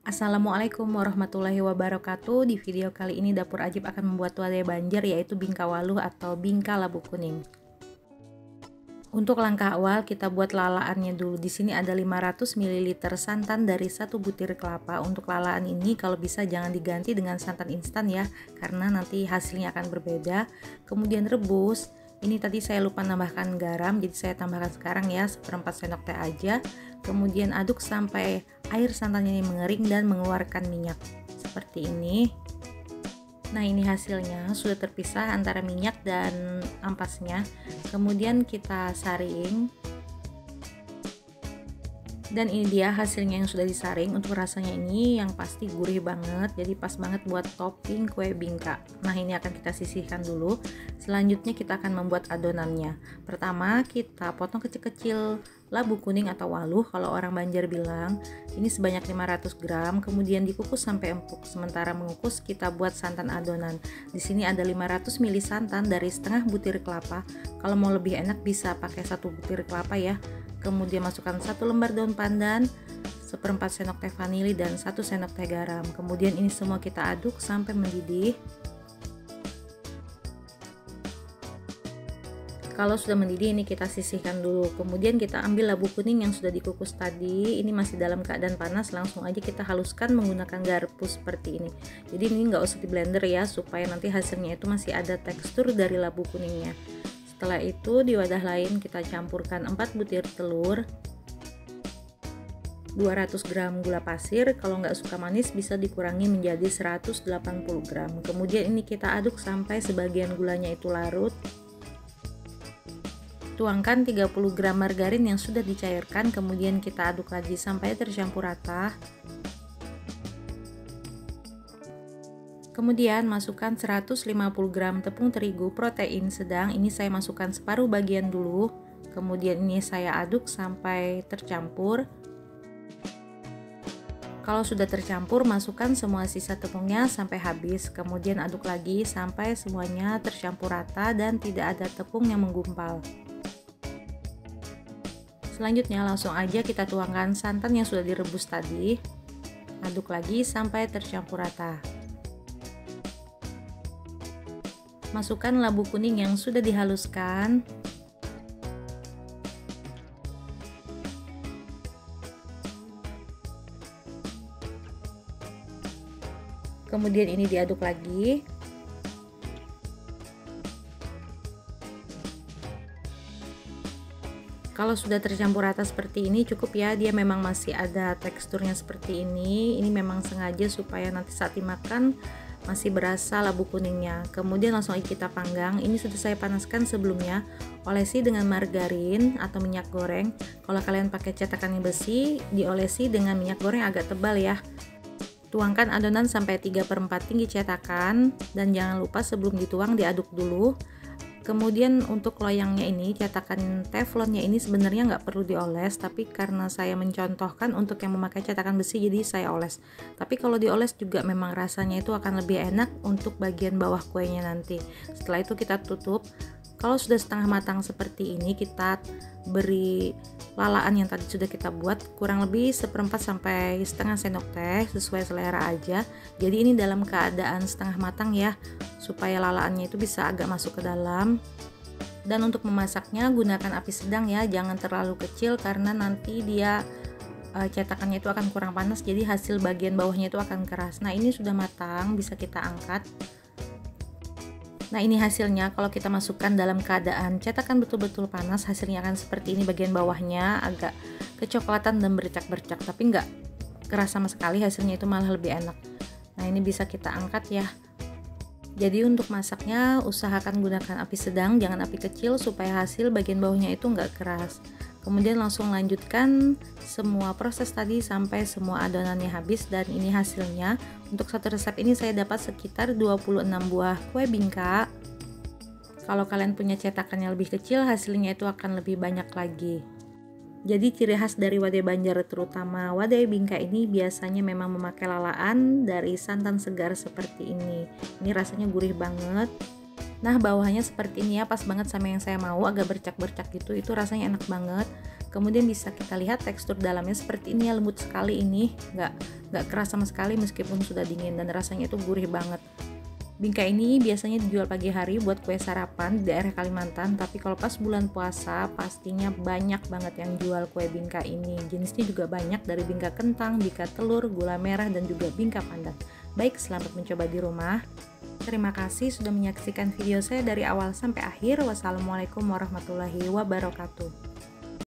Assalamualaikum warahmatullahi wabarakatuh. Di video kali ini Dapur Ajib akan membuat wadai banjir, yaitu bingka waluh atau bingka labu kuning. Untuk langkah awal kita buat lalaannya dulu. Di sini ada 500 ml santan dari 1 butir kelapa. Untuk lalaan ini kalau bisa jangan diganti dengan santan instan ya, karena nanti hasilnya akan berbeda. Kemudian rebus. Ini tadi saya lupa nambahkan garam, jadi saya tambahkan sekarang ya, 1/4 sendok teh aja. Kemudian aduk sampai air santannya ini mengering dan mengeluarkan minyak seperti ini. Nah, ini hasilnya sudah terpisah antara minyak dan ampasnya. Kemudian kita saring. Dan ini dia hasilnya yang sudah disaring. Untuk rasanya ini yang pasti gurih banget, jadi pas banget buat topping kue bingka. Nah, ini akan kita sisihkan dulu. Selanjutnya kita akan membuat adonannya. Pertama kita potong kecil-kecil labu kuning atau waluh kalau orang Banjar bilang. Ini sebanyak 500 gram, kemudian dikukus sampai empuk. Sementara mengukus kita buat santan adonan. Di sini ada 500 ml santan dari setengah butir kelapa. Kalau mau lebih enak bisa pakai 1 butir kelapa ya. Kemudian masukkan 1 lembar daun pandan, 1/4 sendok teh vanili dan 1 sendok teh garam. Kemudian ini semua kita aduk sampai mendidih. Kalau sudah mendidih ini kita sisihkan dulu. Kemudian kita ambil labu kuning yang sudah dikukus tadi. Ini masih dalam keadaan panas, langsung aja kita haluskan menggunakan garpu seperti ini. Jadi ini nggak usah di blender ya, supaya nanti hasilnya itu masih ada tekstur dari labu kuningnya. Setelah itu di wadah lain kita campurkan 4 butir telur, 200 gram gula pasir. Kalau nggak suka manis bisa dikurangi menjadi 180 gram. Kemudian ini kita aduk sampai sebagian gulanya itu larut. Tuangkan 30 gram margarin yang sudah dicairkan, kemudian kita aduk lagi sampai tercampur rata. Kemudian masukkan 150 gram tepung terigu protein sedang. Ini saya masukkan separuh bagian dulu. Kemudian ini saya aduk sampai tercampur. Kalau sudah tercampur, masukkan semua sisa tepungnya sampai habis. Kemudian aduk lagi sampai semuanya tercampur rata dan tidak ada tepung yang menggumpal. Selanjutnya langsung aja kita tuangkan santan yang sudah direbus tadi. Aduk lagi sampai tercampur rata. Masukkan labu kuning yang sudah dihaluskan. Kemudian ini diaduk lagi. Kalau sudah tercampur rata seperti ini cukup ya, dia memang masih ada teksturnya seperti ini. Ini memang sengaja supaya nanti saat dimakan masih berasa labu kuningnya. Kemudian langsung kita panggang. Ini sudah saya panaskan sebelumnya. Olesi dengan margarin atau minyak goreng. Kalau kalian pakai cetakan yang besi, diolesi dengan minyak goreng agak tebal ya. Tuangkan adonan sampai 3/4 tinggi cetakan, dan jangan lupa sebelum dituang diaduk dulu. Kemudian untuk loyangnya ini, cetakan teflonnya ini sebenarnya nggak perlu dioles, tapi karena saya mencontohkan untuk yang memakai cetakan besi jadi saya oles. Tapi kalau dioles juga memang rasanya itu akan lebih enak untuk bagian bawah kuenya nanti. Setelah itu kita tutup. Kalau sudah setengah matang seperti ini, kita beri lalaan yang tadi sudah kita buat, kurang lebih 1/4 sampai setengah sendok teh, sesuai selera aja. Jadi ini dalam keadaan setengah matang ya, supaya lalaannya itu bisa agak masuk ke dalam. Dan untuk memasaknya gunakan api sedang ya, jangan terlalu kecil karena nanti dia cetakannya itu akan kurang panas, jadi hasil bagian bawahnya itu akan keras. Nah, ini sudah matang, bisa kita angkat. Nah, ini hasilnya. Kalau kita masukkan dalam keadaan cetakan betul-betul panas, hasilnya akan seperti ini. Bagian bawahnya agak kecoklatan dan bercak-bercak, tapi nggak keras sama sekali. Hasilnya itu malah lebih enak. Nah, ini bisa kita angkat ya. Jadi untuk masaknya usahakan gunakan api sedang, jangan api kecil, supaya hasil bagian bawahnya itu nggak keras. Kemudian langsung lanjutkan semua proses tadi sampai semua adonannya habis, dan ini hasilnya. Untuk satu resep ini saya dapat sekitar 26 buah kue bingka. Kalau kalian punya cetakan yang lebih kecil, hasilnya itu akan lebih banyak lagi. Jadi ciri khas dari wadai Banjar, terutama wadai bingka ini, biasanya memang memakai lalaan dari santan segar seperti ini. Ini rasanya gurih banget. Nah, bawahnya seperti ini ya, pas banget sama yang saya mau, agak bercak-bercak gitu. Itu rasanya enak banget. Kemudian bisa kita lihat tekstur dalamnya seperti ini ya, lembut sekali ini, nggak keras sama sekali meskipun sudah dingin, dan rasanya itu gurih banget. Bingka ini biasanya dijual pagi hari buat kue sarapan di daerah Kalimantan, tapi kalau pas bulan puasa pastinya banyak banget yang jual kue bingka ini. Jenisnya juga banyak, dari bingka kentang, bingka telur, gula merah, dan juga bingka pandan. Baik, selamat mencoba di rumah. Terima kasih sudah menyaksikan video saya dari awal sampai akhir. Wassalamualaikum warahmatullahi wabarakatuh.